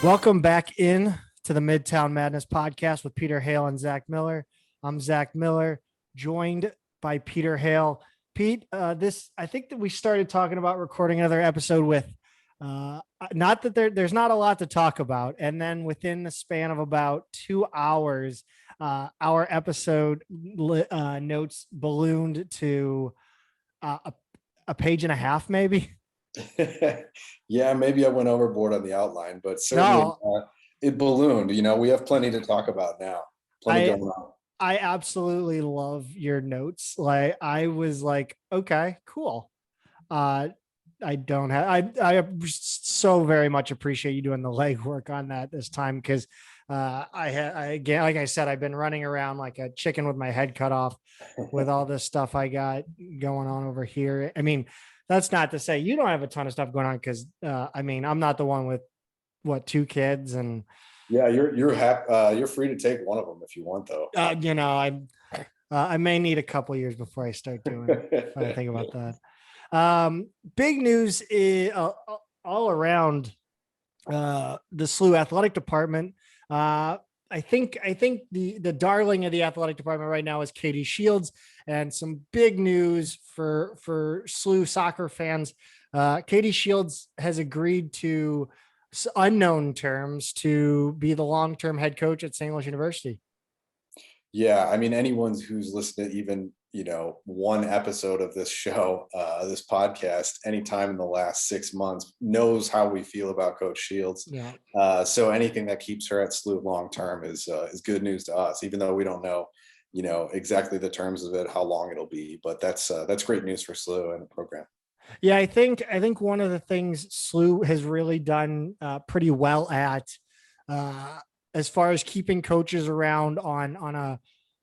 Welcome back in to the Midtown Madness podcast with Peter Hale and Zach Miller. I'm Zach Miller, joined by Peter Hale. Pete, I think that we started talking about recording another episode with, not that there's not a lot to talk about. And then within the span of about 2 hours, our episode notes ballooned to a page and a half, maybe. Yeah, maybe I went overboard on the outline, but certainly it ballooned. We have plenty to talk about now. Plenty going on. I absolutely love your notes. Like I was like, okay, cool. I so very much appreciate you doing the legwork on that this time because again, like I said, I've been running around like a chicken with my head cut off with all this stuff I got going on over here. I mean, that's not to say you don't have a ton of stuff going on because I'm not the one with 2 kids and yeah, you're free to take one of them if you want though. I may need a couple of years before I start doing it. I think about that. Big news is, all around the SLU athletic department. I think the darling of the athletic department right now is Katie Shields, and some big news for SLU soccer fans. Katie Shields has agreed to unknown terms to be the long-term head coach at St. Louis University. Yeah, I mean, anyone who's listened to even one episode of this show, this podcast, anytime in the last 6 months knows how we feel about Coach Shields. Yeah. So anything that keeps her at SLU long term is good news to us, even though we don't know exactly the terms of it, how long it'll be. But that's great news for SLU and the program. Yeah, I think one of the things SLU has really done pretty well at, as far as keeping coaches around on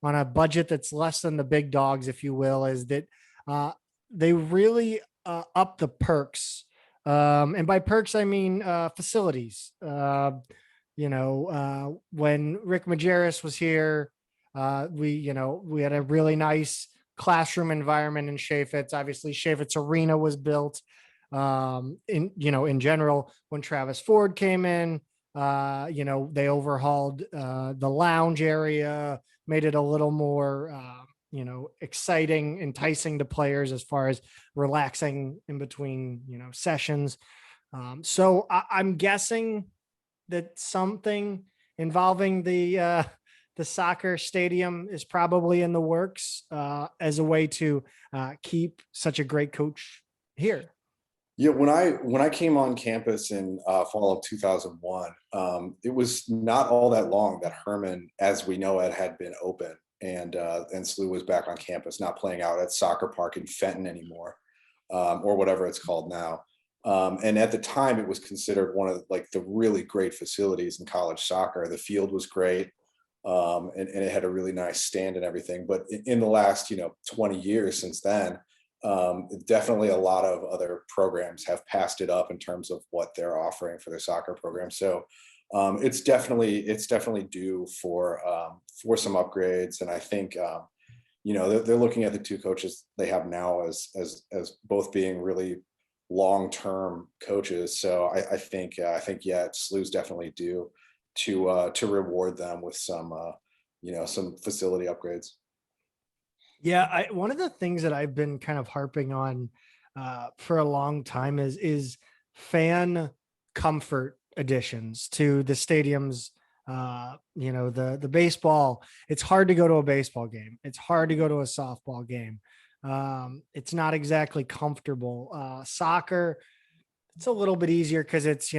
a budget that's less than the big dogs, if you will, is that they really up the perks. And by perks, I mean facilities. When Rick Majerus was here, we had a really nice classroom environment in Chaffetz. Obviously, Chaffetz Arena was built. In general, when Travis Ford came in, they overhauled the lounge area, made it a little more, exciting, enticing to players as far as relaxing in between, sessions. So I'm guessing that something involving the soccer stadium is probably in the works as a way to keep such a great coach here. Yeah, when I came on campus in fall of 2001, it was not all that long that Herman, as we know it, had been open, and SLU was back on campus, not playing out at Soccer Park in Fenton anymore, or whatever it's called now. And at the time, it was considered one of the really great facilities in college soccer. The field was great. And it had a really nice stand and everything. But in the last, 20 years since then, definitely a lot of other programs have passed it up in terms of what they're offering for their soccer program. So it's definitely due for some upgrades. And I think, they're looking at the 2 coaches they have now as both being really long-term coaches. So I think SLU's definitely due to reward them with some facility upgrades. Yeah, one of the things that I've been kind of harping on for a long time is fan comfort additions to the stadiums. The baseball. It's hard to go to a baseball game. It's hard to go to a softball game. It's not exactly comfortable. Soccer, it's a little bit easier because it's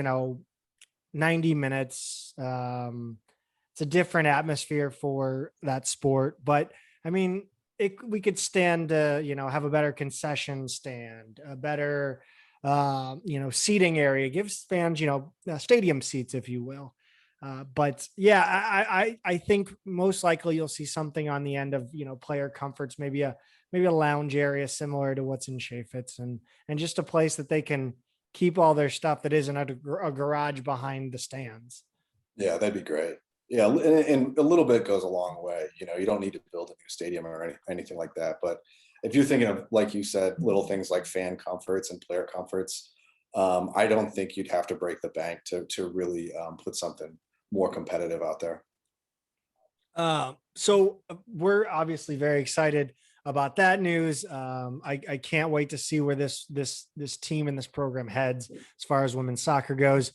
90 minutes. It's a different atmosphere for that sport, but I mean, we could stand to, have a better concession stand, a better, seating area, gives fans, stadium seats, if you will. But yeah, I think most likely you'll see something on the end of, player comforts, maybe a lounge area similar to what's in Chaffetz, and just a place that they can keep all their stuff that isn't a garage behind the stands. Yeah, that'd be great. Yeah, and a little bit goes a long way. You don't need to build a new stadium or anything like that. But if you're thinking of, like you said, little things like fan comforts and player comforts, I don't think you'd have to break the bank to really put something more competitive out there. So we're obviously very excited about that news. I can't wait to see where this team and this program heads as far as women's soccer goes.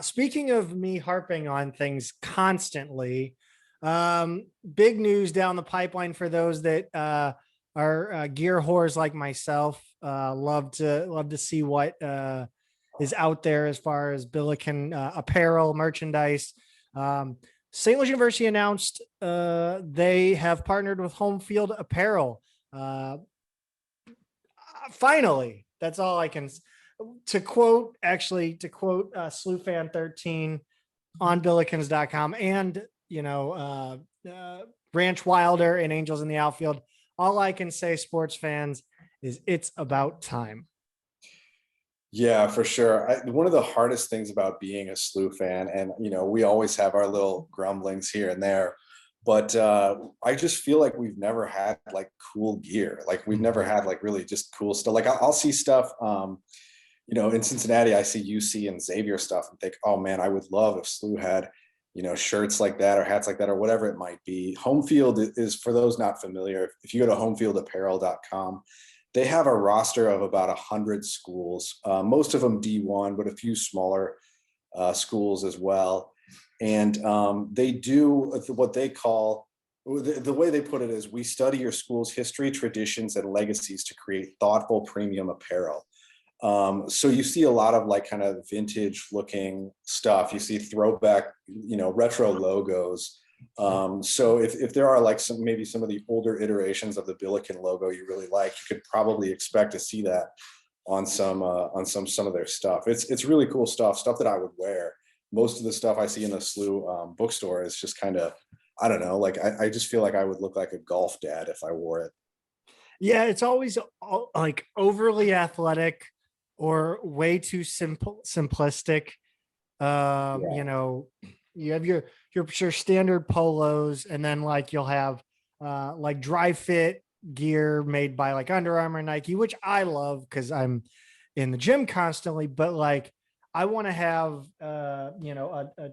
Speaking of me harping on things constantly, big news down the pipeline for those that are gear whores like myself. Love to see what is out there as far as Billiken apparel merchandise. St. Louis University announced they have partnered with Homefield Apparel. Uh, Finally, that's all I can. To quote SLU Fan 13 on Billikens.com, and Branch Wilder and Angels in the Outfield. All I can say, sports fans, is it's about time. Yeah, for sure. One of the hardest things about being a SLU fan, and we always have our little grumblings here and there, but I just feel like we've never had like cool gear. Like we've never had like really just cool stuff. Like I'll see stuff, in Cincinnati, I see UC and Xavier stuff and think, oh man, I would love if SLU had, shirts like that or hats like that or whatever it might be. Homefield is, for those not familiar, if you go to homefieldapparel.com, they have a roster of about 100 schools, most of them D1, but a few smaller schools as well. And they do what they call, the way they put it is, we study your school's history, traditions, and legacies to create thoughtful premium apparel. So you see a lot of like kind of vintage looking stuff. You see throwback, retro logos. So if there are like maybe some of the older iterations of the Billiken logo you really like, you could probably expect to see that on some of their stuff. It's really cool stuff that I would wear. Most of the stuff I see in the SLU bookstore is just kind of, I don't know, like I just feel like I would look like a golf dad if I wore it. Yeah, it's always like overly athletic or way too simplistic. Yeah. You have your standard polos, and then like you'll have like dry fit gear made by like Under Armour, Nike, which I love because I'm in the gym constantly. But like I want to have a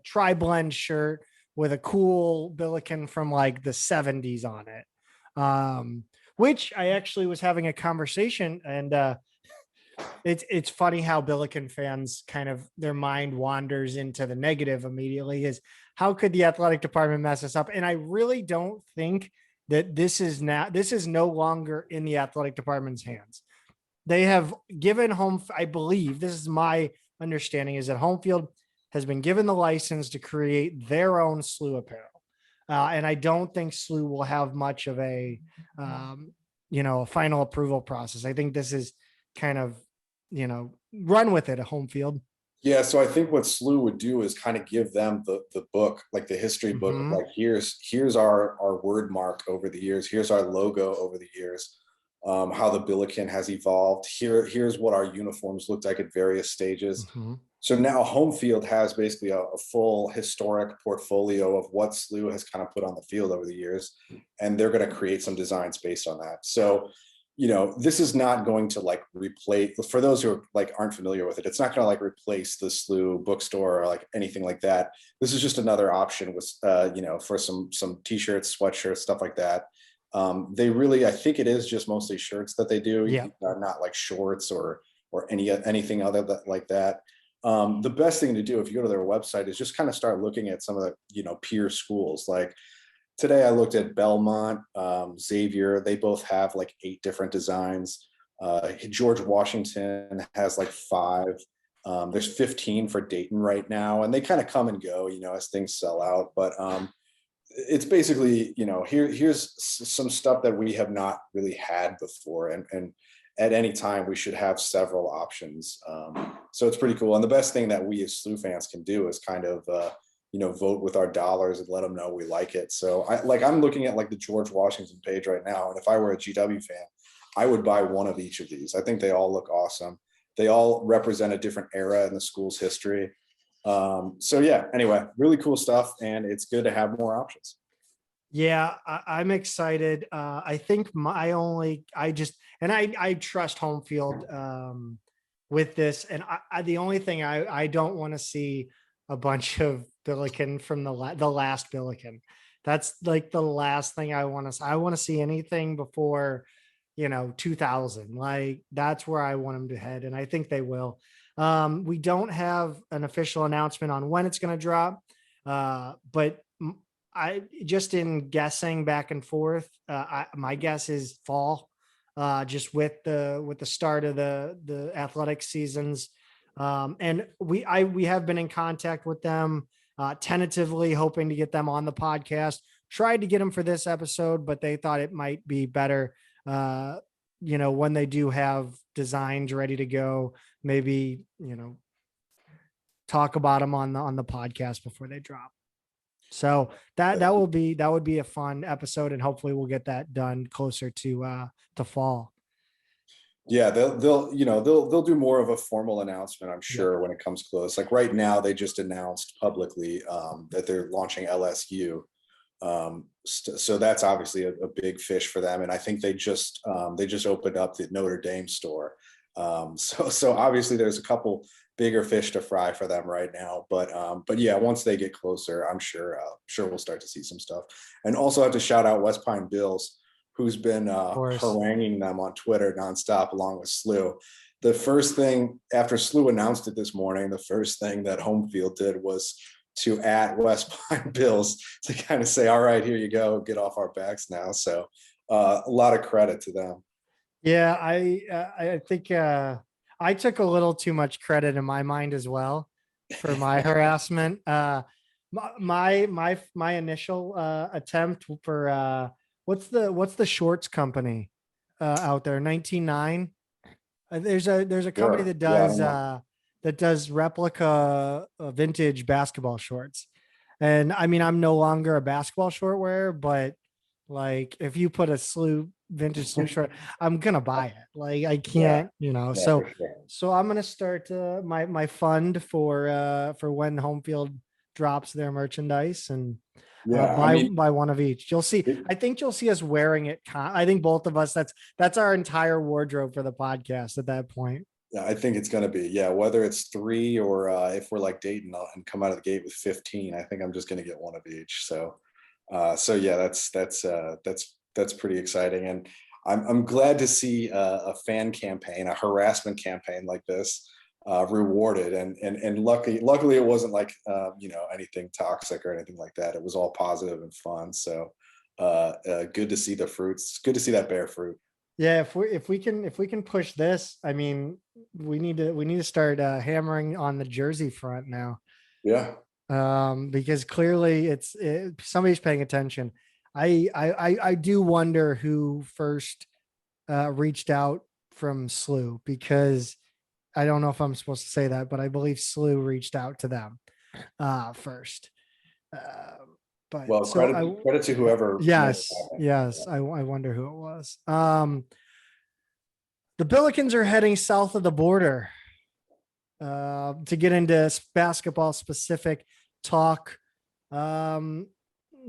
tri blend shirt with a cool Billiken from like the 70s on it. Which I actually was having a conversation, and it's funny how Billiken fans kind of their mind wanders into the negative immediately. Is how could the athletic department mess us up? And I really don't think that this is no longer in the athletic department's hands. They have given home. I believe this is my understanding, is that Homefield has been given the license to create their own SLU apparel. And I don't think SLU will have much of a final approval process. I think this is kind of, run with it at Homefield. Yeah, so I think what SLU would do is kind of give them the book, like the history book, of Mm-hmm. like here's our word mark over the years, here's our logo over the years, how the Billiken has evolved. Here's what our uniforms looked like at various stages. Mm-hmm. So now Homefield has basically a full historic portfolio of what SLU has kind of put on the field over the years, and they're going to create some designs based on that. So this is not going to like replace, for those who are like aren't familiar with it, it's not going to like replace the SLU bookstore or like anything like that. This is just another option with for some t-shirts, sweatshirts, stuff like that. They really, I think it is just mostly shirts that they do, Yeah. not like shorts or anything other like that. The best thing to do if you go to their website is just kind of start looking at some of the peer schools. Like today I looked at Belmont, Xavier. They both have like 8 different designs. George Washington has like 5. There's 15 for Dayton right now, and they kind of come and go, as things sell out. But it's basically, here's some stuff that we have not really had before, and at any time we should have several options. So it's pretty cool. And the best thing that we as SLU fans can do is kind of vote with our dollars and let them know we like it. So I'm looking at like the George Washington page right now, and if I were a GW fan, I would buy one of each of these. I think they all look awesome. They all represent a different era in the school's history. So yeah, anyway, really cool stuff, and it's good to have more options. Yeah, I'm excited. I think I trust Homefield. with this. And the only thing I don't want to see a bunch of Billiken from the last Billiken. That's like the last thing I want to see. I want to see anything before, 2000. Like that's where I want them to head. And I think they will. We don't have an official announcement on when it's going to drop. But I just in guessing back and forth, my guess is fall, just with the start of the athletic seasons. And we have been in contact with them, tentatively hoping to get them on the podcast. Tried to get them for this episode, but they thought it might be better, when they do have designs ready to go, maybe, talk about them on the podcast before they drop. So that would be a fun episode, and hopefully we'll get that done closer to fall. Yeah, they'll do more of a formal announcement, I'm Yep. sure, when it comes close. Like right now, they just announced publicly that they're launching LSU. So that's obviously a big fish for them, and I think they just opened up the Notre Dame store. So obviously there's a couple bigger fish to fry for them right now, but yeah, once they get closer, I'm sure we'll start to see some stuff. And also have to shout out West Pine Bills, who's been Of course. haranguing them on Twitter nonstop along with SLU. The first thing after SLU announced it this morning, the first thing that Homefield did was to at West Pine Bills to kind of say, all right, here you go, get off our backs now. So a lot of credit to them. Yeah, I think I took a little too much credit in my mind as well for my harassment. My initial attempt for what's the shorts company out there, 19.9. There's a company Sure. that Yeah, I does don't know. replica vintage basketball shorts. And I mean, I'm no longer a basketball short wearer, but like if you put a vintage SLU short, I'm gonna buy it. Like I Yeah, can't, yeah, so for sure. I'm gonna start my fund for when Homefield drops their merchandise, and Yeah, I mean, buy one of each. You'll see. it, I think you'll see us wearing it. I think both of us. That's our entire wardrobe for the podcast at that point. yeah, I think it's going to be, yeah, whether it's three or if we're like Dayton and come out of the gate with 15, I think I'm just going to get one of each. So yeah, that's pretty exciting. And I'm glad to see a fan campaign, a harassment campaign like this rewarded. And luckily it wasn't like, anything toxic or anything like that. It was all positive and fun. So good to see the fruits. Good to see that bear fruit. Yeah, if we can push this, I mean, we need to start hammering on the jersey front now, Yeah. because clearly somebody's paying attention. I do wonder who first reached out from SLU, because I don't know if I'm supposed to say that, but I believe SLU reached out to them first. But Well, so credit to whoever made it yes, happen. yes, I wonder who it was. The Billikens are heading south of the border to get into basketball specific talk. Um,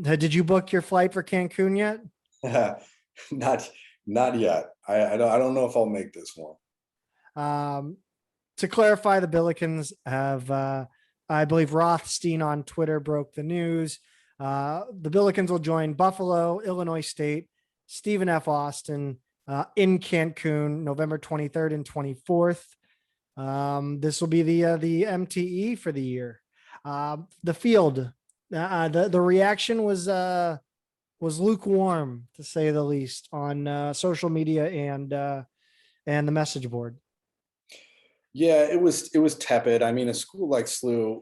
did you book your flight for Cancun yet? not not yet. I don't know if I'll make this one. To clarify, the Billikens have, I believe Rothstein on Twitter broke the news. The Billikens will join Buffalo, Illinois State, Stephen F. Austin in Cancun, November 23rd and 24th. This will be the MTE for the year. The field, the reaction was lukewarm, to say the least, on social media and the message board. Yeah, it was tepid. I mean, a school like SLU,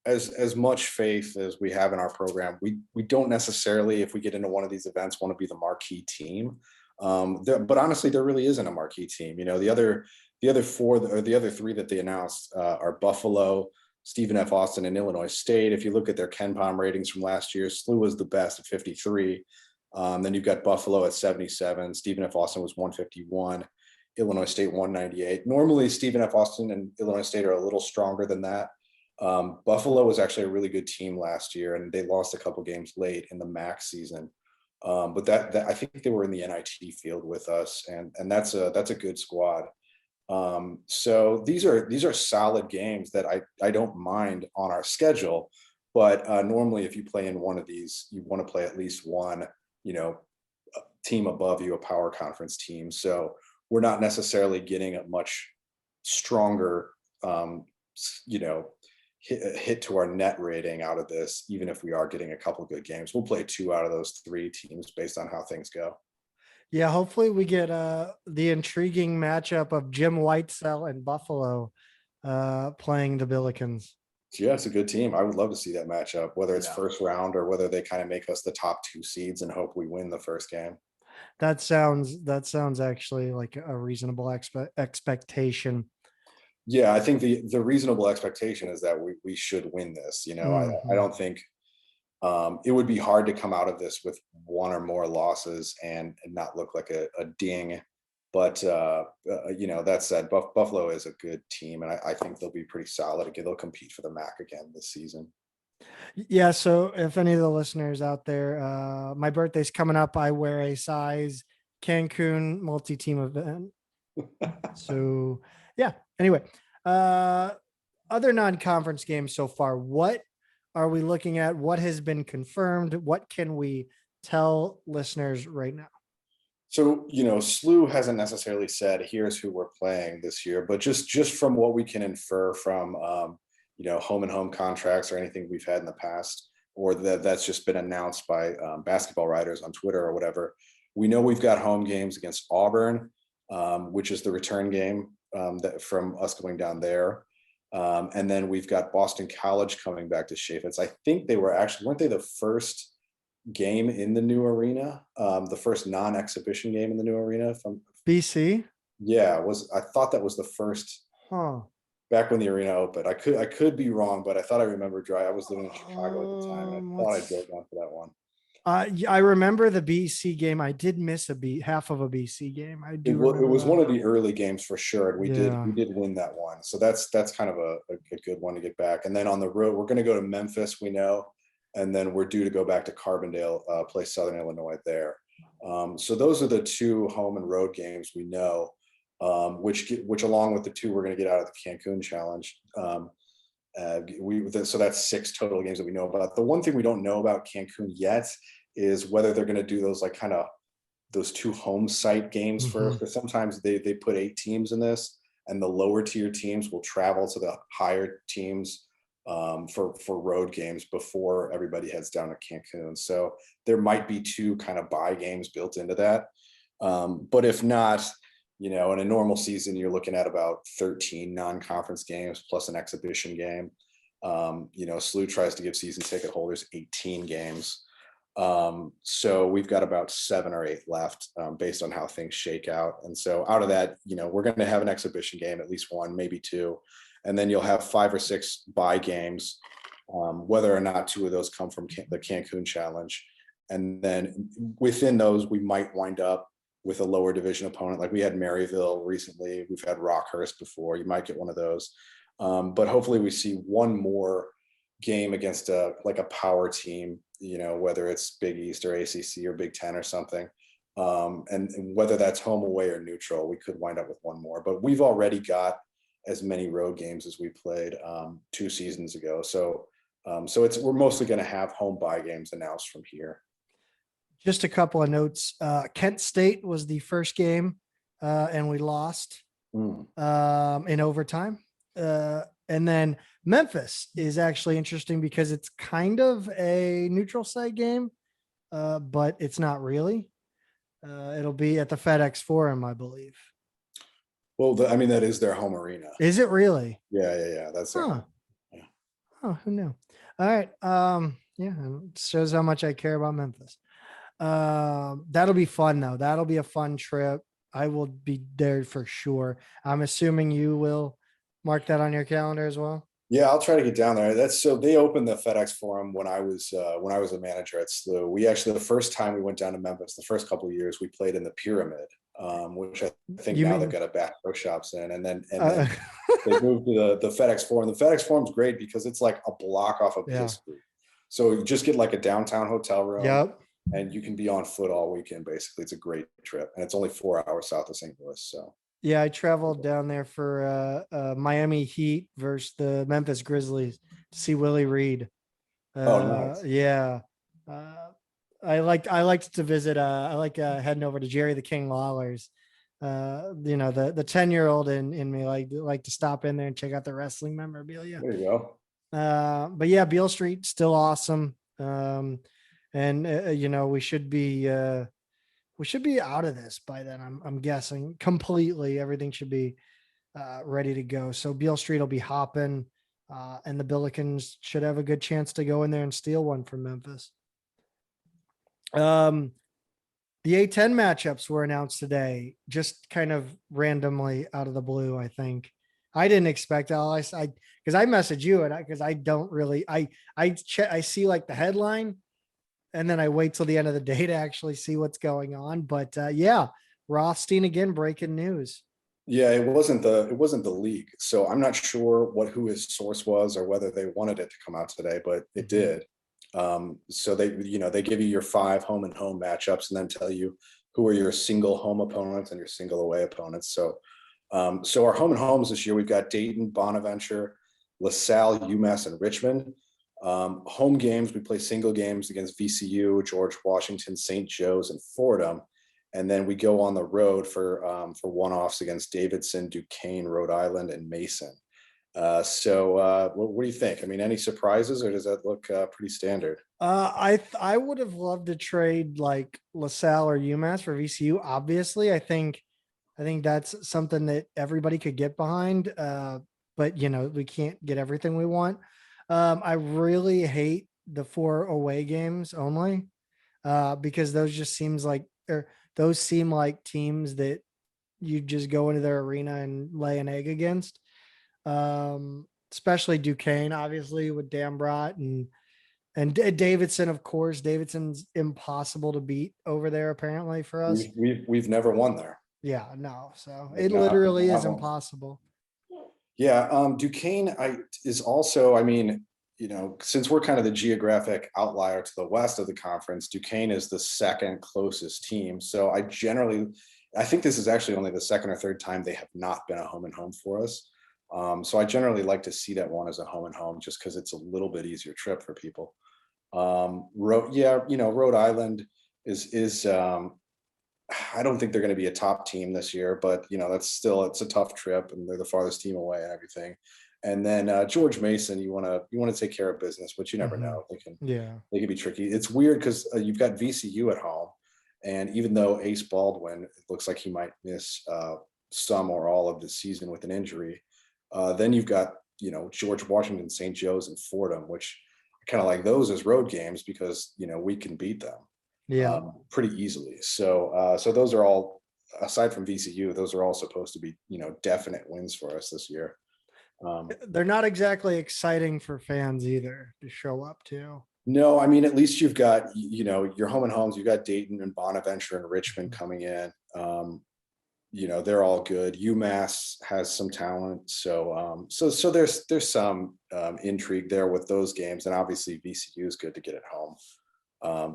as much faith as we have in our program, we don't necessarily, if we get into one of these events, want to be the marquee team. But honestly, there really isn't a marquee team. The other four or the other three that they announced are Buffalo, Stephen F. Austin, and Illinois State. If you look at their KenPom ratings from last year, SLU was the best at 53. Then you've got Buffalo at 77. Stephen F. Austin was 151. Illinois State 198. Normally, Stephen F. Austin and Illinois State are a little stronger than that. Buffalo was actually a really good team last year, and they lost a couple games late in the MAC season. But that I think they were in the NIT field with us, and that's a good squad. So these are solid games that I don't mind on our schedule. But normally, if you play in one of these, you want to play at least one, you know, team above you, a power conference team. So we're not necessarily getting a much stronger, you know, hit to our net rating out of this, even if we are getting a couple good games. We'll play 2 out of those 3 teams based on how things go. Yeah, hopefully we get the intriguing matchup of Jim Whitesell and Buffalo playing the Billikens. So yeah, it's a good team. I would love to see that matchup, whether it's Yeah. first round or whether they kind of make us the top 2 seeds and hope we win the first game. That sounds actually like a reasonable expectation. Yeah, I think the reasonable expectation is that we should win this. I Mhm. don't think it would be hard to come out of this with one or more losses and not look like a ding. But that said, Buffalo is a good team, and I think they'll be pretty solid again. They'll compete for the MAC again this season. Yeah, so if any of the listeners out there, my birthday's coming up. I wear a size Cancun multi-team event. So yeah. Anyway, uh, other non-conference games so far. What are we looking at? What has been confirmed? What can we tell listeners right now? So, SLU hasn't necessarily said here's who we're playing this year, but just from what we can infer from home and home contracts or anything we've had in the past, or that's just been announced by basketball writers on Twitter or whatever. We know we've got home games against Auburn, which is the return game that from us going down there. And then we've got Boston College coming back to Chaffetz. I think they weren't they the first game in the new arena, the first non-exhibition game in the new arena from BC? yeah, I thought that was the first Huh. back when the arena opened. I could be wrong, but I thought I remember I was living in Chicago at the time, and I thought I'd go Let's. down for that one. Yeah, I remember the BC game. I did miss half of a BC game. I It, do wa- it remember was that. one of the early games for sure, and we did Yeah. we did win that one. So that's kind of a good one to get back. And then on the road, we're going to go to Memphis, we know, and then we're due to go back to Carbondale, play Southern Illinois there. So those are the 2 home and road games we know, which along with the 2 we're going to get out of the Cancun Challenge. So that's 6 total games that we know about. The one thing we don't know about Cancun yet is whether they're going to do those like kind of those 2 home site games Mhm. first, because sometimes they put 8 teams in this, and the lower tier teams will travel to the higher teams for road games before everybody heads down to Cancun. So there might be 2 kind of bye games built into that. But if not, in a normal season, you're looking at about 13 non-conference games plus an exhibition game. SLU tries to give season ticket holders 18 games. So we've got about 7 or 8 left, based on how things shake out. And so out of that, we're going to have an exhibition game, at least 1, maybe 2, and then you'll have 5 or 6 bye games, whether or not 2 of those come from the Cancun Challenge. And then within those, we might wind up with a lower division opponent. Like we had Maryville recently, we've had Rockhurst before. You might get one of those, but hopefully we see one more game against a power team, whether it's Big East or ACC or Big Ten or something. And whether that's home, away, or neutral, we could wind up with one more. But we've already got as many road games as we played 2 seasons ago. So we're mostly going to have home bye games announced from here. Just a couple of notes. Kent State was the first game, and we lost in overtime. And then Memphis is actually interesting because it's kind of a neutral site game, but it's not really. It'll be at the FedEx Forum, I believe. Well, that is their home arena. Is it really? Yeah. That's their home. Yeah. Oh, who knew? All right. Yeah, it shows how much I care about Memphis. That'll be fun though. That'll be a fun trip. I will be there for sure. I'm assuming you will mark that on your calendar as well. Yeah, I'll try to get down there. So they opened the FedEx Forum when I was a manager at SLU. We actually, the first time we went down to Memphis, the first couple of years, we played in the Pyramid, which I think You now they've mean got a Bass Pro Shops in, and then uh, they moved to the FedEx Forum. The FedEx Forum's great because it's like a block off of yeah. P Street, so you just get like a downtown hotel room, Yep. and you can be on foot all weekend. Basically, it's a great trip, and it's only 4 hours south of St. Louis. So Yeah, I traveled down there for Miami Heat versus the Memphis Grizzlies to see Willie Reed. Oh, nice. Yeah. Uh, I liked to visit I like heading over to Jerry the King Lawler's. The 10-year-old in me like to stop in there and check out the wrestling memorabilia. There you go. But yeah, Beale Street still awesome. And we should be out of this by then. I'm guessing completely. Everything should be ready to go. So Beale Street will be hopping, and the Billikens should have a good chance to go in there and steal one from Memphis. Um, the A10 matchups were announced today, just kind of randomly out of the blue. I think I didn't expect all I because I messaged you and because I don't really I see like the headline and then I wait till the end of the day to actually see what's going on. But yeah, Rothstein again breaking news. Yeah, it wasn't the league, so I'm not sure who his source was or whether they wanted it to come out today, but it Mhm. did. So they give you your 5 home and home matchups and then tell you who are your single home opponents and your single away opponents. So our home and homes this year, we've got Dayton, Bonaventure, LaSalle, UMass, and Richmond. Home games, we play single games against VCU, George Washington, St. Joe's, and Fordham. And then we go on the road for one-offs against Davidson, Duquesne, Rhode Island, and Mason. What do you think? I mean, any surprises, or does that look pretty standard? I would have loved to trade like LaSalle or UMass for VCU. Obviously, I think that's something that everybody could get behind. But we can't get everything we want. I really hate the 4 away games only, because those seem like teams that you just go into their arena and lay an egg against. Especially Duquesne, obviously with Dambrot and Davidson, of course. Davidson's impossible to beat over there, apparently for us. We've never won there. Yeah, no. So Like it not literally not is once. impossible. Yeah, Duquesne is also, I mean, since we're kind of the geographic outlier to the west of the conference, Duquesne is the second closest team. So I think this is actually only the second or third time they have not been a home and home for us. So I generally like to see that one as a home and home just because it's a little bit easier trip for people. Rhode Island is I don't think they're going to be a top team this year, but it's a tough trip, and they're the farthest team away and everything. And then George Mason, you want to take care of business, but you never Mhm. know. Yeah. They can be tricky. It's weird because you've got VCU at home, and even though Ace Baldwin, it looks like he might miss some or all of the season with an injury, then you've got George Washington, St. Joe's, and Fordham, which I kind of like those as road games because we can beat them Yeah. pretty easily. So those are all, aside from VCU, those are all supposed to be definite wins for us this year. They're not exactly exciting for fans either to show up to. No, I mean, at least you've got your home and homes. You've got Dayton and Bonaventure and Richmond Mhm. coming in. They're all good. UMass has some talent, so there's some intrigue there with those games, and obviously VCU is good to get at home.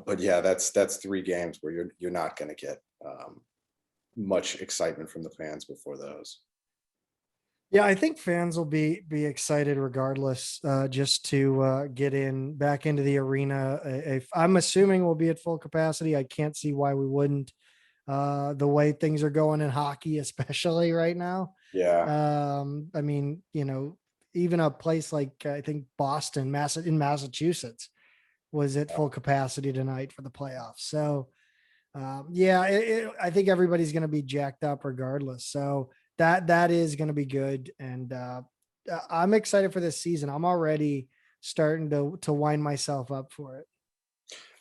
But yeah, that's 3 games where you're not going to get much excitement from the fans before those. Yeah, I think fans will be excited regardless, just to get in back into the arena. If I'm assuming we'll be at full capacity, I can't see why we wouldn't. The way things are going in hockey, especially right now. Yeah, I mean, even a place like I think Boston, in Massachusetts, was at full capacity tonight for the playoffs. So yeah, I think everybody's going to be jacked up regardless. So that is going to be good, and I'm excited for this season. I'm already starting to wind myself up for it.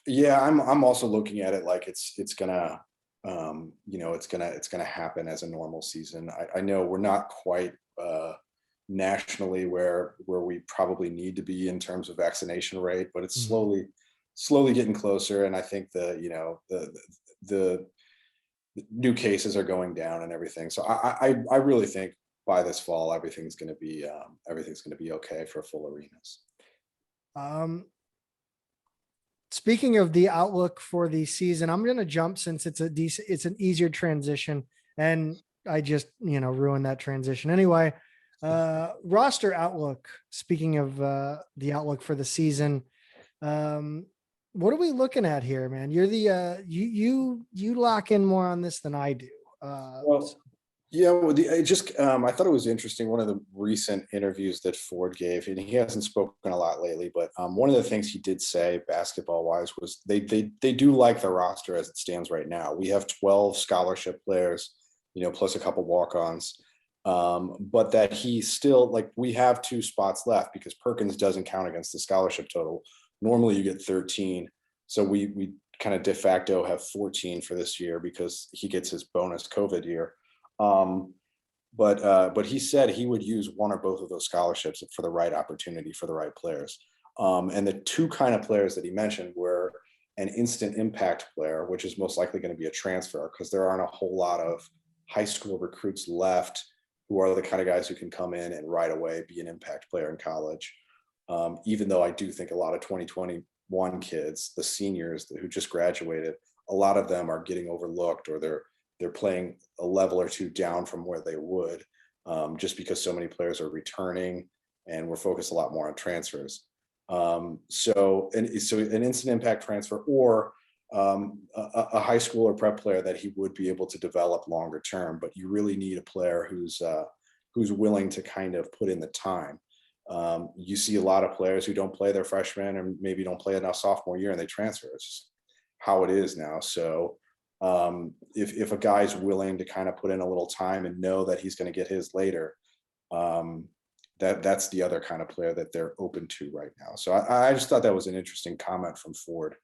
yeah. I'm also looking at it like it's gonna it's gonna happen as a normal season. I know we're not quite nationally where we probably need to be in terms of vaccination rate, but it's Mhm. slowly getting closer. And I think the new cases are going down and everything. So I really think by this fall everything's going to be okay for full arenas. Um, Speaking of the outlook for the season, I'm going to jump since it's an easier transition. And I just, ruined that transition. Anyway, roster outlook. Speaking of the outlook for the season, um, what are we looking at here, man? You're the you lock in more on this than I do. Well, yeah, well, I thought it was interesting. One of the recent interviews that Ford gave, and he hasn't spoken a lot lately, but one of the things he did say, basketball wise, was they do like the roster as it stands right now. We have 12 scholarship players, plus a couple walk-ons, but that he still, like, we have 2 spots left because Perkins doesn't count against the scholarship total. Normally, you get 13, so we kind of de facto have 14 for this year because he gets his bonus COVID year. Um, but he said he would use one or both of those scholarships for the right opportunity for the right players. And the 2 kind of players that he mentioned were an instant impact player, which is most likely going to be a transfer because there aren't a whole lot of high school recruits left who are the kind of guys who can come in and right away be an impact player in college. Even though I do think a lot of 2021 kids, the seniors who just graduated, a lot of them are getting overlooked, or they're playing a level or 2 down from where they would, just because so many players are returning and we're focused a lot more on transfers. So an instant impact transfer, or a high school or prep player that he would be able to develop longer term, but you really need a player who's willing to kind of put in the time. You see a lot of players who don't play their freshman or maybe don't play enough sophomore year and they transfer. It's just how it is now. So if a guy's willing to kind of put in a little time and know that he's going to get his later, that's the other kind of player that they're open to right now. So I just thought that was an interesting comment from Ford.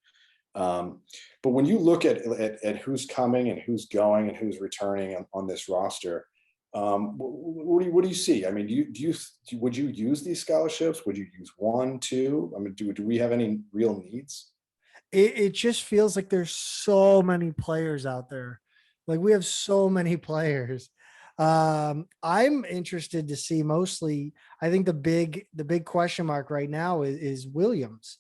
But when you look at who's coming and who's going and who's returning on this roster, what do you see? I mean, would you use these scholarships? Would you use 1, 2? I mean, do we have any real needs? It just feels like there's so many players out there. Like we have so many players. I'm interested to see mostly, I think the big question mark right now is Williams.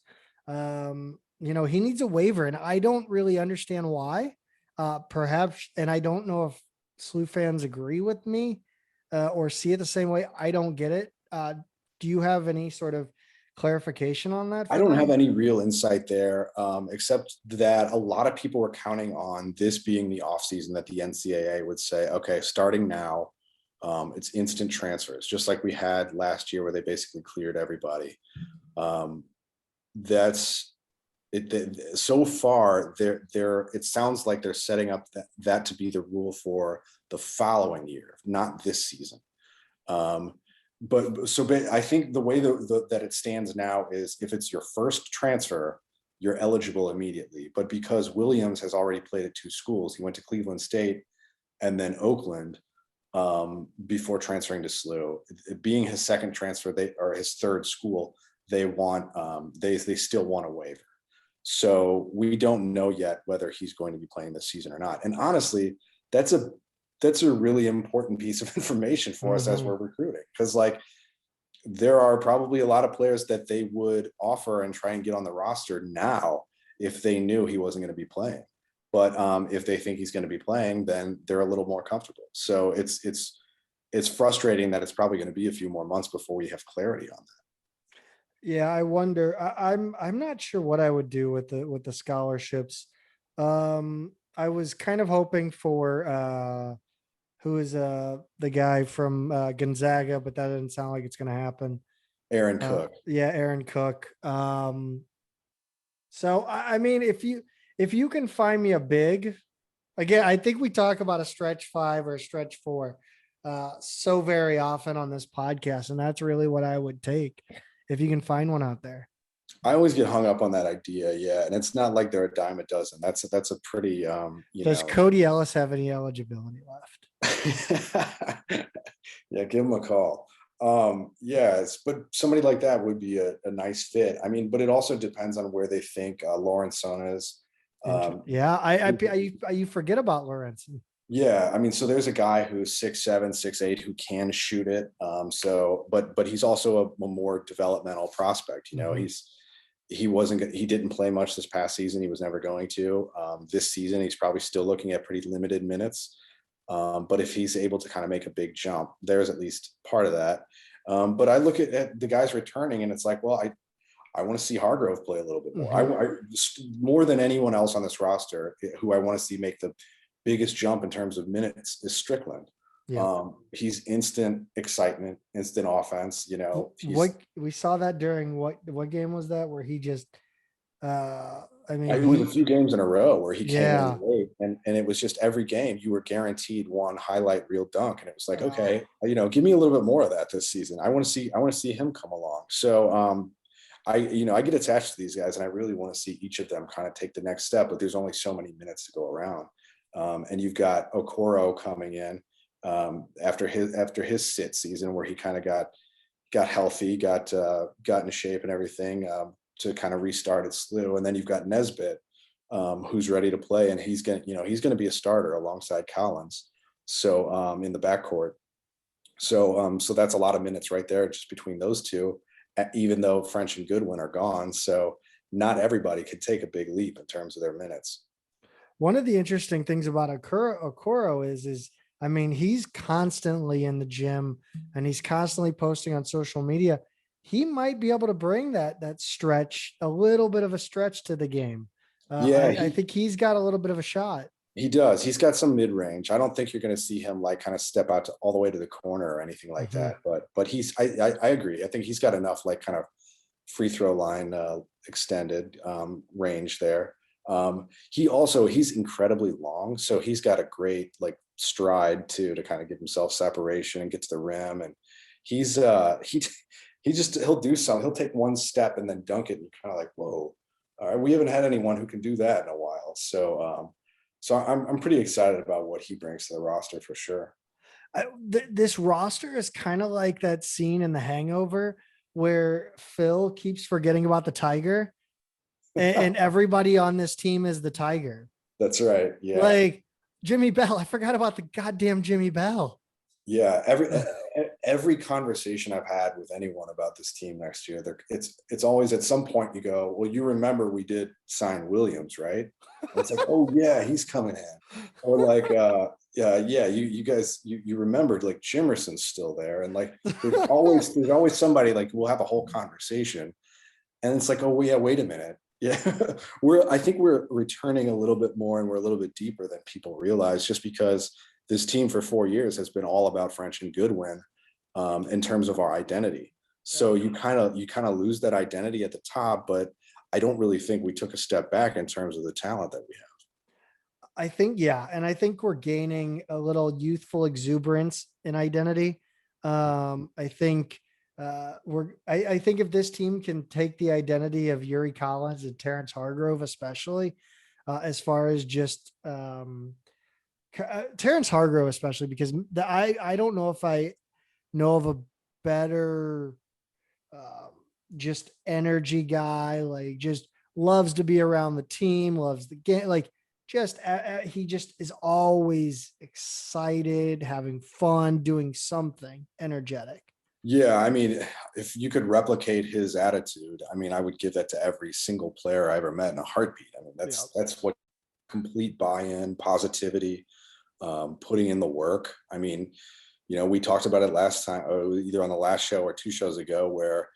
He needs a waiver and I don't really understand why. Perhaps, and I don't know if SLU fans agree with me or see it the same way. I don't get it. Do you have any sort of clarification on that I for don't me? have any real insight there, except that a lot of people were counting on this being the offseason that the NCAA would say, okay, starting now, it's instant transfers, just like we had last year where they basically cleared everybody. Um, that's it. So far, it sounds like they're setting up that to be the rule for the following year, not this season. But I think the way that it stands now is if it's your first transfer, you're eligible immediately. But because Williams has already played at 2 schools, he went to Cleveland State and then Oakland before transferring to SLU. It being his second transfer, or his third school, they still want a waiver. So we don't know yet whether he's going to be playing this season or not. And honestly, that's a really important piece of information for us as Mhm. we're recruiting, because like there are probably a lot of players that they would offer and try and get on the roster now if they knew he wasn't going to be playing. But if they think he's going to be playing, then they're a little more comfortable. So it's frustrating that it's probably going to be a few more months before we have clarity on that. Yeah, I wonder. I'm not sure what I would do with the scholarships. I was kind of hoping for who is the guy from Gonzaga, but that doesn't sound like it's going to happen. Aaron Cook. Yeah, Aaron Cook. So I mean, if you can find me a big, again, I think we talk about a stretch 5 or a stretch 4 so very often on this podcast, and that's really what I would take if you can find one out there. I always get hung up on that idea, yeah, and it's not like they're a dime a dozen. That's a pretty Does Cody Ellis have any eligibility left? yeah, give him a call. Yes, but somebody like that would be a nice fit. I mean, but it also depends on where they think Lawrence Son is. Yeah, you forget about Lawrence. Yeah, I mean, so there's a guy who's 6'7", 6'8", who can shoot it. But he's also a more developmental prospect. Mhm. He didn't play much this past season. He was never going to. This season, he's probably still looking at pretty limited minutes. But if he's able to kind of make a big jump, there's at least part of that. But I look at the guys returning, and it's like, well, I want to see Hargrove play a little bit more. Mhm. More than anyone else on this roster, who I want to see make the biggest jump in terms of minutes is Strickland. Yeah. He's instant excitement, instant offense. You know, What we saw that during what game was that where he just I I mean believe a few games in a row where he came in yeah. late, and it was just every game you were guaranteed one highlight reel dunk, and it was like, Uh, okay, give me a little bit more of that this season. I want to see him come along. So I get attached to these guys, and I really want to see each of them kind of take the next step. But there's only so many minutes to go around, and you've got Okoro coming in after his sit season where he kind of got healthy, got into shape and everything, to kind of restart at SLU. And then you've got Nesbitt, who's ready to play, and he's gonna be a starter alongside Collins. So in the backcourt. So that's a lot of minutes right there just between those two, even though French and Goodwin are gone. So not everybody could take a big leap in terms of their minutes. One of the interesting things about Okoro is I mean, he's constantly in the gym and he's constantly posting on social media. He might be able to bring that stretch, a little bit of a stretch to the game. Yeah, I think he's got a little bit of a shot. he does. He's got some mid range. I don't think you're going to see him like kind of step out to all the way to the corner or anything like Mhm. that. But I agree. I think he's got enough like kind of free throw line extended range there. He's incredibly long, so he's got a great like stride too to kind of give himself separation and get to the rim. And he'll do something. He'll take one step and then dunk it, and kind of like, whoa. All right, we haven't had anyone who can do that in a while. So I'm pretty excited about what he brings to the roster for sure. This roster is kind of like that scene in The Hangover where Phil keeps forgetting about the tiger, and everybody on this team is the tiger. That's right. Yeah. Like Jimmy Bell, I forgot about the goddamn Jimmy Bell. Yeah, every conversation I've had with anyone about this team next year, it's always at some point you go, well, you remember we did sign Williams, right? And it's like, oh yeah, he's coming in, or like, yeah, you guys, you remembered like Jimerson's still there, and like there's always somebody like we'll have a whole conversation, and it's like, oh yeah, wait a minute. Yeah, I think we're returning a little bit more, and we're a little bit deeper than people realize, just because this team for 4 years has been all about French and Goodwin, in terms of our identity. So you kind of lose that identity at the top, but I don't really think we took a step back in terms of the talent that we have. I think, yeah. And I think we're gaining a little youthful exuberance in identity. I think I think if this team can take the identity of Yuri Collins and Terrence Hargrove, especially as far as just Terrence Hargrove, especially because I don't know if I know of a better um, just energy guy, like just loves to be around the team, loves the game, like just he just is always excited, having fun, doing something energetic. Yeah, I mean, if you could replicate his attitude, I mean, I would give that to every single player I ever met in a heartbeat. I mean, Yeah. that's what complete buy-in, positivity, putting in the work. I mean, we talked about it last time, either on the last show or two shows ago, where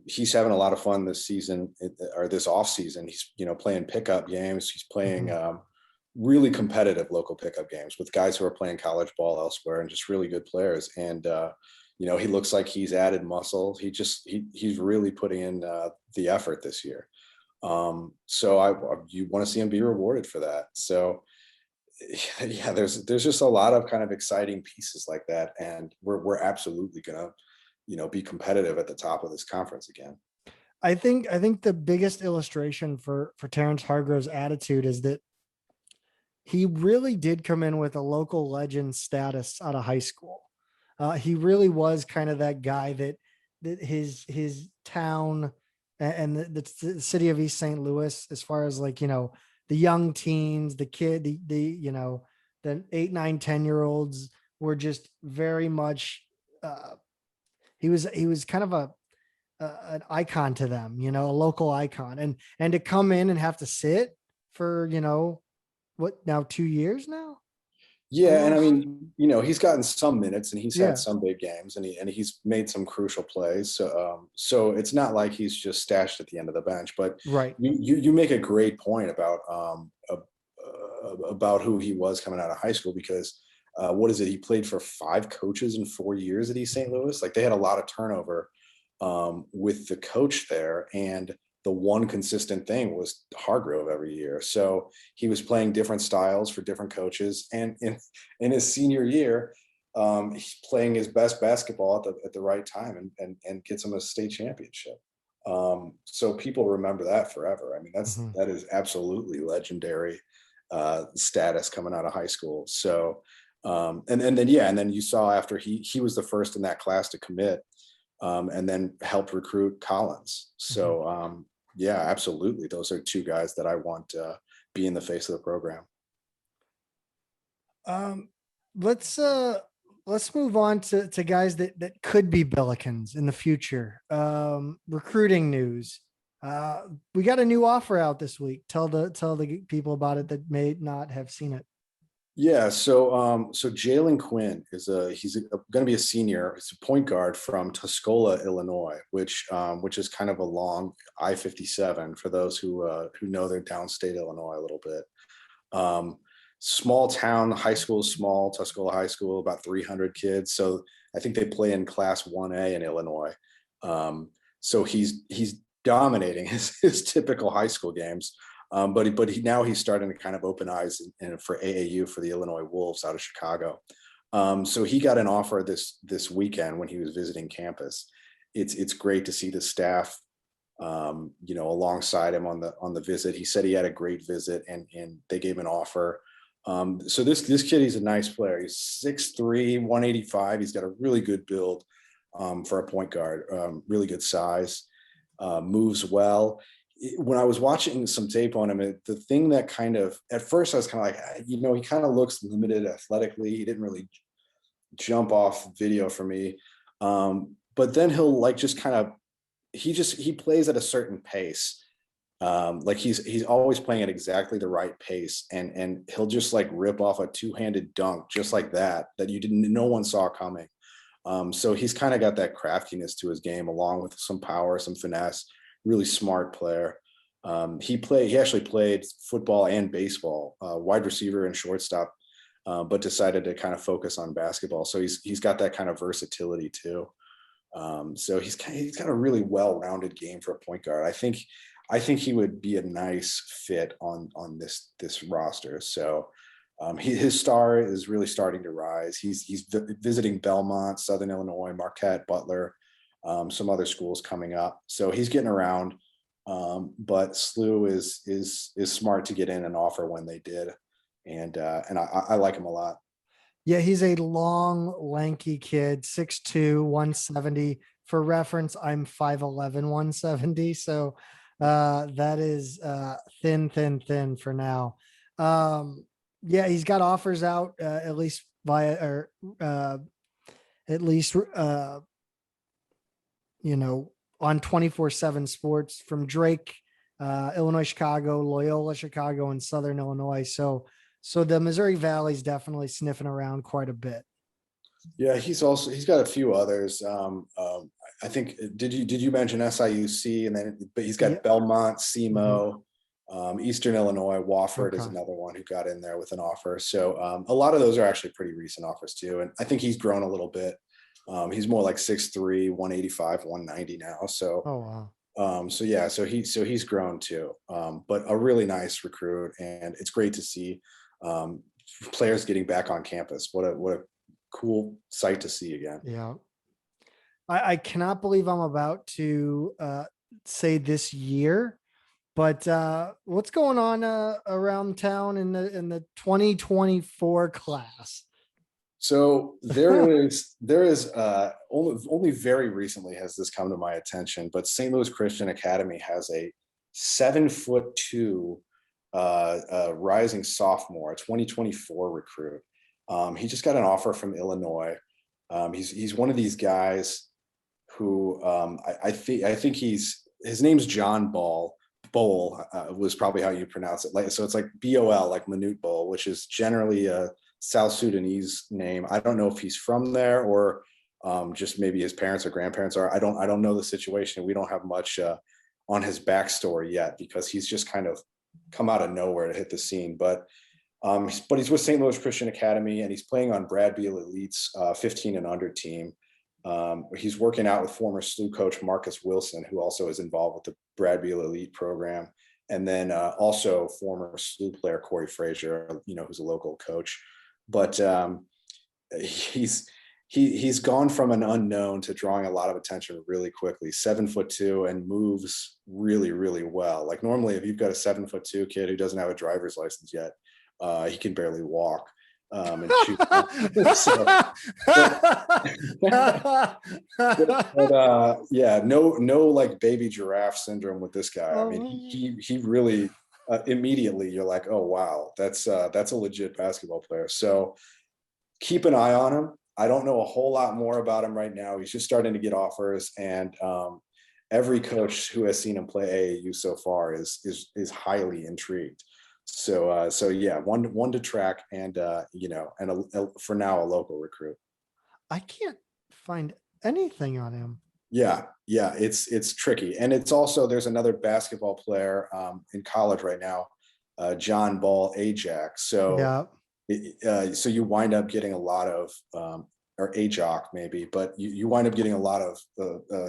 he's having a lot of fun this season, or this off season. He's playing pickup games. He's playing Mhm. really competitive local pickup games with guys who are playing college ball elsewhere, and just really good players. And he looks like he's added muscle. He's really putting in the effort this year. So you want to see him be rewarded for that. So yeah, there's just a lot of kind of exciting pieces like that, and we're absolutely gonna be competitive at the top of this conference again. I think the biggest illustration for Terrence Hargrove's attitude is that he really did come in with a local legend status out of high school. He really was kind of that guy that his town and the city of East St. Louis, as far as like the young teens, the kid, the the 8, 9, 10 year olds were just very much. He was kind of an icon to them, a local icon, and to come in and have to sit for what now 2 years now. Yeah, and I almost. mean, he's gotten some minutes and he's had Yeah, some big games and he's made some crucial plays. So it's not like he's just stashed at the end of the bench. But right. you make a great point about who he was coming out of high school because what is it? He played for 5 coaches in 4 years at East St. Mhm. Louis. Like they had a lot of turnover with the coach there, and the one consistent thing was Hargrove every year. So he was playing different styles for different coaches, and in his senior year, he's playing his best basketball at the right time and gets him a state championship. So people remember that forever. I mean, Mhm. that is absolutely legendary status coming out of high school. So and then yeah, and then you saw after he was the first in that class to commit, and then helped recruit Collins. Mhm. So yeah, absolutely, those are 2 guys that I want to be in the face of the program. Um, let's uh let's move on to guys that could be Billikens in the future. Recruiting news. We got a new offer out this week. Tell the people about it that may not have seen it. Yeah, so Jalen Quinn he's going to be a senior. He's a point guard from Tuscola, Illinois, which is kind of along I-57 for those who know their downstate Illinois a little bit. Um, Small town, high school is small, Tuscola High School, about 300 kids. So I think they play in Class 1A in Illinois. So he's dominating his typical high school games. But now he's starting to kind of open eyes for AAU for the Illinois Wolves out of Chicago. So he got an offer this weekend when he was visiting campus. It's great to see the staff alongside him on the visit. He said he had a great visit and they gave an offer. So this kid, he's a nice player. He's 6'3", 185. He's got a really good build for a point guard, really good size, moves well. When I was watching some tape on him, the thing that kind of, at first I was kind of like, he kind of looks limited athletically. He didn't really jump off video for me. But then he'll like just kind of, he plays at a certain pace. Like he's always playing at exactly the right pace, and he'll just like rip off a two-handed dunk just like that no one saw coming. So he's kind of got that craftiness to his game, along with some power, some finesse. Really smart player. He actually played football and baseball, wide receiver and shortstop, but decided to kind of focus on basketball. So he's got that kind of versatility too. So he's got a really well-rounded game for a point guard. I think he would be a nice fit on this roster. So his star is really starting to rise. He's visiting Belmont, Southern Illinois, Marquette, Butler, some other schools coming up. So he's getting around. But SLU is smart to get in and offer when they did, and I like him a lot. Yeah, he's a long, lanky kid, 6'2", 170. For reference, I'm 5'11", 170. So that is thin, thin, thin for now. Yeah, he's got offers out at least via or at least you know, on 24/7 sports from Drake, Illinois, Chicago, Loyola, Chicago, and Southern Illinois. So the Missouri Valley is definitely sniffing around quite a bit. Yeah, he's got a few others. I think did you mention SIUC, and then but he's Yeah. got Belmont, Mhm. SEMO, Eastern Illinois, Wofford is Okay. another one who got in there with an offer. So a lot of those are actually pretty recent offers too, and I think he's grown a little bit. He's more like 6'3", 185, 190 now. So Oh wow. so yeah, so he's grown too. But a really nice recruit, and it's great to see players getting back on campus. What a cool sight to see again. Yeah. I cannot believe I'm about to say this year, but what's going on around town in the 2024 class? So there is only very recently has this come to my attention, but St. Louis Christian Academy has a 7'2" rising sophomore, a 2024 recruit. He just got an offer from Illinois. He's one of these guys who I think his name's John Ball. Bowl was probably how you pronounce it. Like, so it's like BOL, like Manute Bowl, which is generally a South Sudanese name. I don't know if he's from there or just maybe his parents or grandparents are. I don't know the situation. We don't have much on his backstory yet because he's just kind of come out of nowhere to hit the scene. But he's with St. Louis Christian Academy and he's playing on Brad Beal Elite's 15 and under team. He's working out with former SLU coach Marcus Wilson, who also is involved with the Brad Beal Elite program. And then also former SLU player Corey Frazier, who's a local coach. But he's gone from an unknown to drawing a lot of attention really quickly. 7'2" and moves really, really well. Like normally, if you've got a 7'2" kid who doesn't have a driver's license yet, he can barely walk. And shoot. Yeah, no like baby giraffe syndrome with this guy. I mean, he really immediately you're like, oh wow, that's a legit basketball player. So keep an eye on him. I don't know a whole lot more about him right now. He's just starting to get offers, and every coach who has seen him play AAU so far is highly intrigued. So yeah, one to track, and for now a local recruit. I can't find anything on him. Yeah, it's tricky, and it's also there's another basketball player in college right now, John Ball Ajax. So yeah. So you wind up getting a lot of, or Ajoc maybe, but you wind up getting a lot of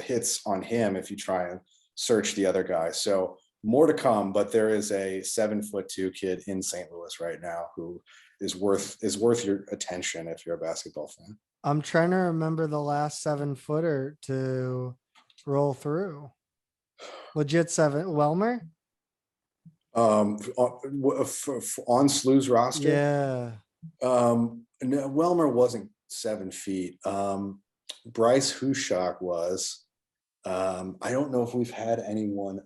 hits on him if you try and search the other guy. So more to come, but there is a 7'2" kid in St. Louis right now who is worth your attention if you're a basketball fan. I'm trying to remember the last 7-footer to roll through. Legit 7, Welmer? On SLU's roster. Yeah. No, Welmer wasn't 7 feet. Bryce Hushak was. I don't know if we've had anyone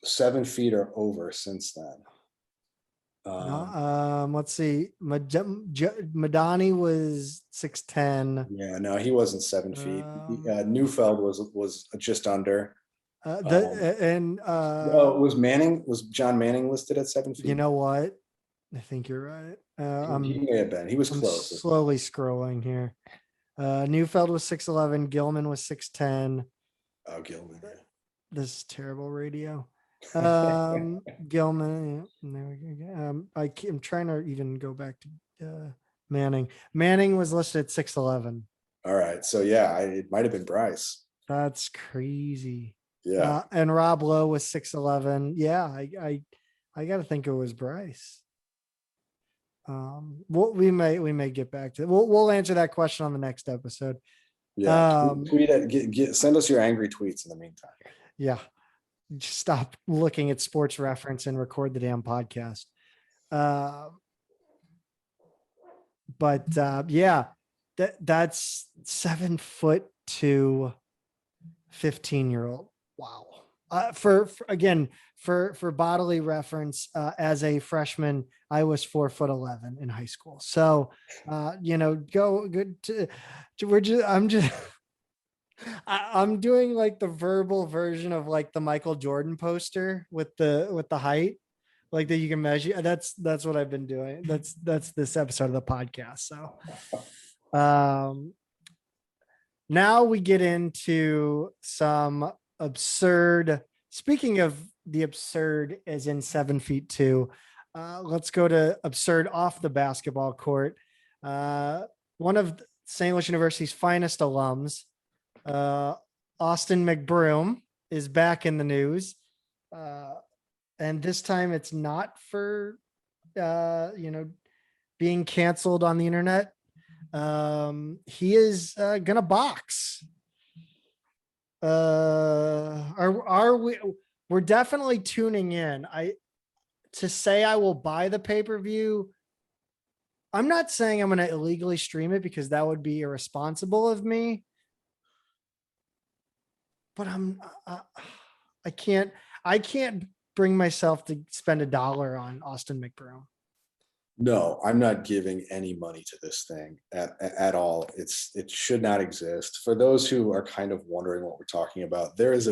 7 feet or over since then. Let's see. Madani was 6'10". Yeah, no, he wasn't 7 feet. Neufeld was just under. Was John Manning listed at 7 feet? You know what? I think you're right. He may have been. He was close. Slowly scrolling here. Neufeld was 6'11". Gilman was 6'10". Oh, Gilman. This is terrible radio. Gilman. There we go. I'm trying to even go back to Manning. Manning was listed at 6'11". All right. So yeah, it might have been Bryce. That's crazy. Yeah. And Rob Lowe was 6'11". Yeah, I got to think it was Bryce. We may get back to it. We'll answer that question on the next episode. Yeah. Tweet it. Send us your angry tweets in the meantime. Yeah. Just stop looking at Sports Reference and record the damn podcast. Yeah, that's 7'2", 15-year-old. Wow. For bodily reference, as a freshman, I was 4'11" in high school. So, I'm doing like the verbal version of like the Michael Jordan poster with the height, like that you can measure. That's what I've been doing. That's this episode of the podcast. So, now we get into some absurd. Speaking of the absurd, as in 7'2", let's go to absurd off the basketball court. One of St. Louis University's finest alums, Austin McBroom, is back in the news, and this time it's not for being canceled on the internet. He is gonna box. Are we? We're definitely tuning in. To say I will buy the pay-per-view. I'm not saying I'm going to illegally stream it because that would be irresponsible of me. But I can't bring myself to spend $1 on Austin McBroom. No, I'm not giving any money to this thing at all. It should not exist. For those who are kind of wondering what we're talking about, there is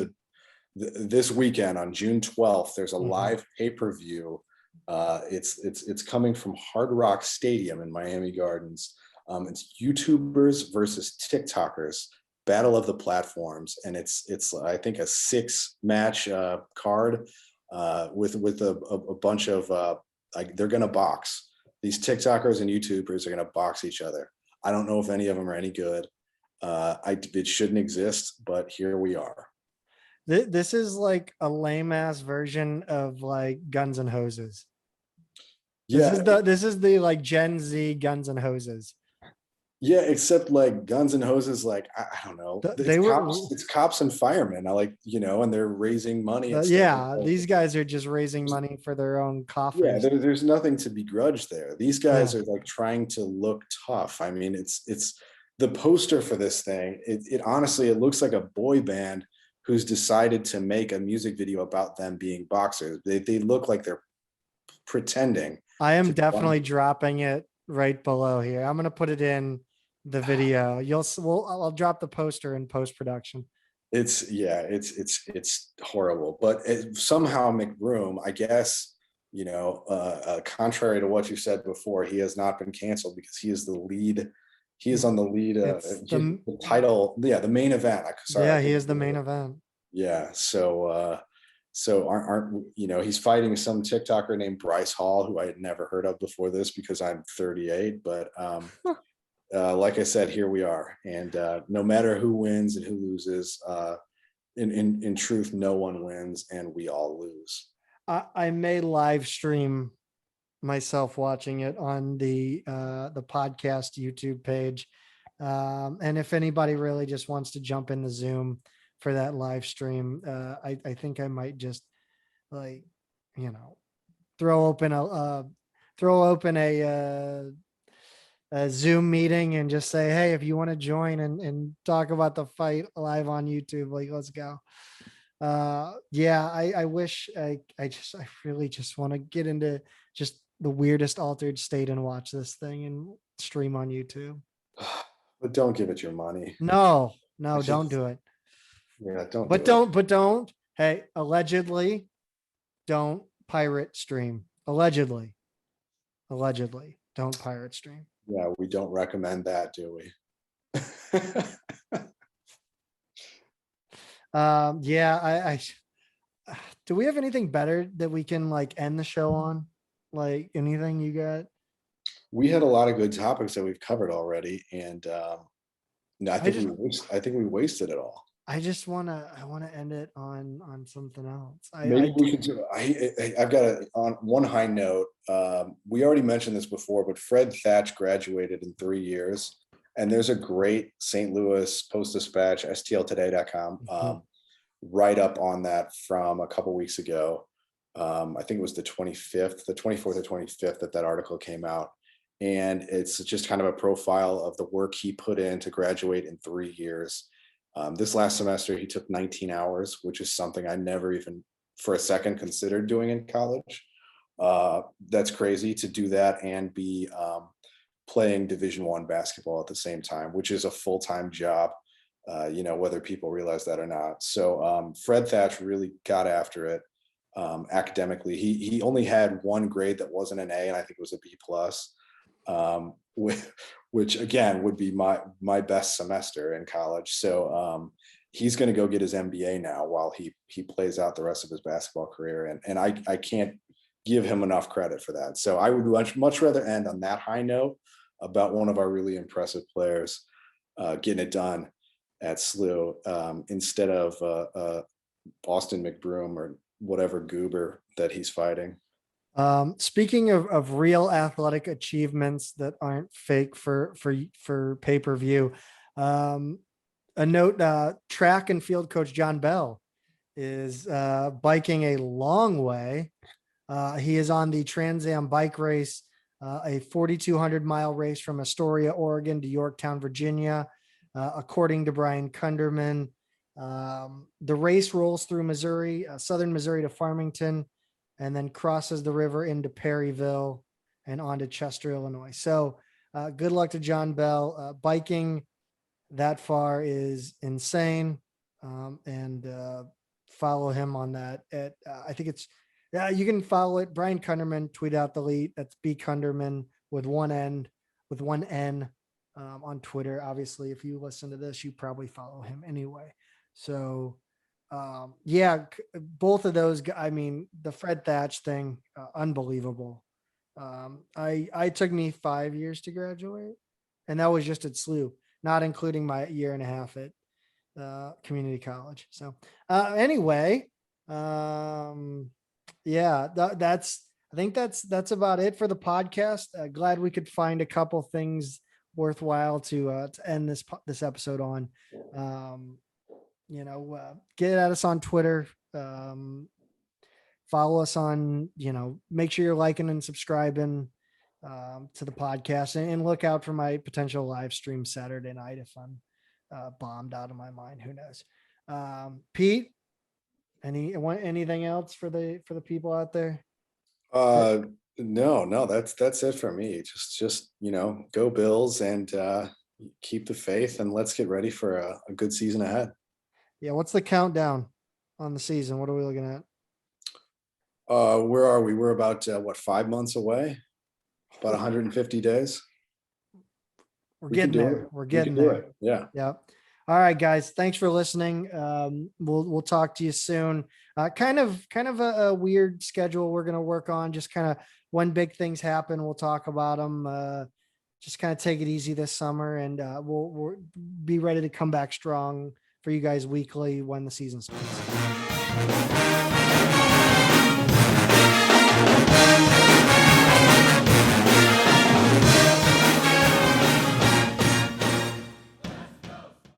this weekend on June 12th, there's a live pay-per-view It's coming from Hard Rock Stadium in Miami Gardens. It's YouTubers versus TikTokers, battle of the platforms, and it's I think a 6 match card with a bunch of like they're gonna box. These TikTokers and YouTubers are gonna box each other. I don't know if any of them are any good. It shouldn't exist, but here we are. This is like a lame ass version of like Guns and Hoses. Yeah, This is the like Gen Z Guns and Hoses. yeah, except like Guns and Hoses, like I don't know, They were it's cops and firemen. I like, and they're raising money and stuff. yeah, these guys are just raising money for their own Yeah, coffers. there's nothing to begrudge there. These Yeah. guys are like trying to look tough. I mean, it's the poster for this thing. It honestly, it looks like a boy band who's decided to make a music video about them being boxers. They look like they're pretending I am to be definitely boxers. dropping it right below here. I'm gonna put it in the video. I'll drop the poster in post production. It's yeah, it's horrible. But somehow McBroom, I guess, contrary to what you said before, he has not been canceled because he is the lead. He is on the lead. It's The title, yeah, the main event. Sorry, yeah, he is the main event. yeah. So aren't he's fighting some TikToker named Bryce Hall, who I had never heard of before this because I'm 38. But like I said, here we are, and no matter who wins and who loses, in truth, no one wins, and we all lose. I may live stream myself watching it on the podcast YouTube page. And if anybody really just wants to jump in the Zoom for that live stream, I think I might just like, you know, throw open a Zoom meeting and just say, hey, if you want to join and talk about the fight live on YouTube, like, let's go. Yeah, I wish I really just want to get into just the weirdest altered state and watch this thing and stream on YouTube. But don't give it your money. No, I no, don't just do it. Yeah, don't But do it. don't. Hey, allegedly, don't pirate stream. Allegedly, don't pirate stream. Yeah, we don't recommend that, do we? Yeah, do we have anything better that we can like end the show on? Like anything you got? We had a lot of good topics that we've covered already, and no, I just I think we wasted it all. I wanna end it on something else. Maybe we could do. I've got on one high note. We already mentioned this before, but Fred Thatch graduated in 3 years, and there's a great St. Louis Post-Dispatch, stltoday.com, write up on that from a couple weeks ago. I think it was the 25th, the 24th or 25th that article came out. And it's just kind of a profile of the work he put in to graduate in 3 years. This last semester, he took 19 hours, which is something I never even for a second considered doing in college. That's crazy to do that and be playing Division I basketball at the same time, which is a full-time job, whether people realize that or not. So Fred Thatch really got after it academically. He only had one grade that wasn't an A, and I think it was a B plus. Which again would be my best semester in college. So he's going to go get his MBA now while he plays out the rest of his basketball career, and I can't give him enough credit for that. So I would much rather end on that high note about one of our really impressive players getting it done at SLU instead of Austin McBroom or whatever goober that he's fighting. Speaking of real athletic achievements that aren't fake for pay-per-view, a note, track and field coach John Bell is biking a long way. He is on the Trans Am bike race, a 4,200-mile race from Astoria, Oregon to Yorktown, Virginia, according to Brian Kunderman. The race rolls through Missouri, southern Missouri to Farmington, and then crosses the river into Perryville and onto Chester, Illinois. So good luck to John Bell. Biking that far is insane. And follow him on that at, I think it's Yeah, you can follow it. Brian Kunderman, tweet out the lead. That's B Kunderman with one N, on Twitter. Obviously, if you listen to this, you probably follow him anyway. So, yeah, both of those. I mean, the Fred Thatch thing, unbelievable. I took me 5 years to graduate, and that was just at SLU, not including my year and a half at community college. So, anyway, yeah, I think that's about it for the podcast. Glad we could find a couple things worthwhile to end this episode on. Um, get at us on Twitter. Follow us on, make sure you're liking and subscribing to the podcast, and look out for my potential live stream Saturday night if I'm bombed out of my mind. Who knows? Pete, anything else for the people out there? Uh, no, that's it for me. Just go Bills and keep the faith, and let's get ready for a good season ahead. Yeah. What's the countdown on the season? What are we looking at? Where are we? We're about 5 months away, about 150 days. We're We can getting do there. it. We're We getting can do there. it. Yeah. Yeah. All right, guys. Thanks for listening. We'll talk to you soon. Kind of a weird schedule we're gonna work on. Just kind of when big things happen, we'll talk about them. Just kind of take it easy this summer, and we'll be ready to come back strong for you guys weekly when the season starts.